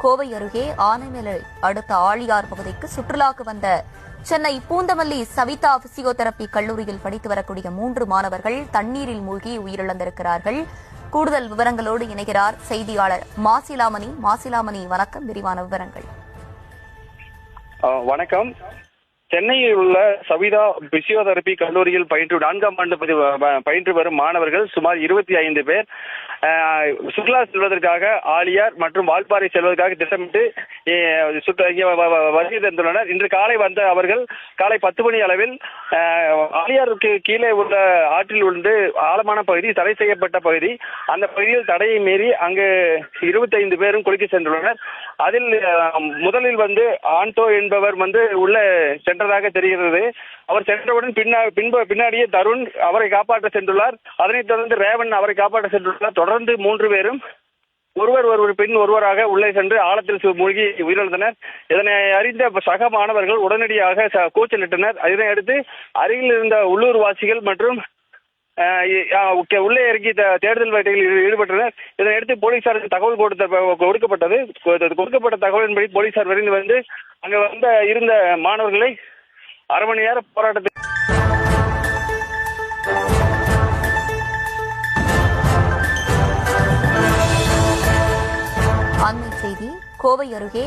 கோவை அருகே ஆனைமலை அடுத்த ஆழியார் பகுதிக்கு சுற்றுலாக்கு வந்த சென்னை பூந்தமல்லி சவிதா பிசியோதெரபி கல்லூரியில் படித்து வரக்கூடிய 3 மாணவர்கள் தண்ணீரில் மூழ்கி உயிரிழந்திருக்கிறார்கள். கூடுதல் விவரங்களோடு இணைகிறார் செய்தியாளர் மாசிலாமணி. மாசிலாமணி, வணக்கம். விரிவான விவரங்கள். வணக்கம். சென்னையில் உள்ள சவிதா பிசியோதெரபி கல்லூரியில் 4ஆம் ஆண்டு பயின்று வரும் மாணவர்கள் சுமார் 25 பேர் சுற்றுலா செல்வதற்காக ஆழியார் மற்றும் வால்பாறை செல்வதற்காக திட்டமிட்டு வருகை தந்துள்ளனர். இன்று காலை வந்த அவர்கள் காலை 10 மணி அளவில் ஆழியாருக்கு கீழே உள்ள ஆற்றில் உள்ள ஆழமான பகுதி, தடை செய்யப்பட்ட பகுதி, அந்த பகுதியில் தடையை மீறி அங்கு 25 பேரும் குளிக்க சென்றுள்ளனர். அதில் முதலில் ஆண்டோ என்பவர் உள்ள சென்றதாக தெரிகிறது. அவர் சென்றவுடன் பின்னாடியே தருண் அவரை காப்பாற்ற சென்றுள்ளார். அதனைத் தொடர்ந்து ரேவன் அவரை காப்பாற்ற சென்றுள்ளார். தொடர்ந்து 3 பேரும் ஒருவர் பின் ஒருவராக உள்ளே சென்று ஆழத்தில் மூழ்கி உயிரிழந்தனர். இதனை அறிந்த சக மாணவர்கள் உடனடியாக கூச்சலிட்டனர். இதனையடுத்து அருகில் இருந்த உள்ளூர்வாசிகள் மற்றும் உள்ளே இறங்கி தேடுதல் வேட்டையில் ஈடுபட்டனர். இதனையடுத்து போலீசாருக்கு தகவல் கொடுக்கப்பட்டது. கொடுக்கப்பட்ட தகவலின்படி போலீசார் விரைந்து அங்கு இருந்த மாணவர்களை அரை மணி நேர போராட்டத்தில் அண்மை செய்தி. கோவை அருகே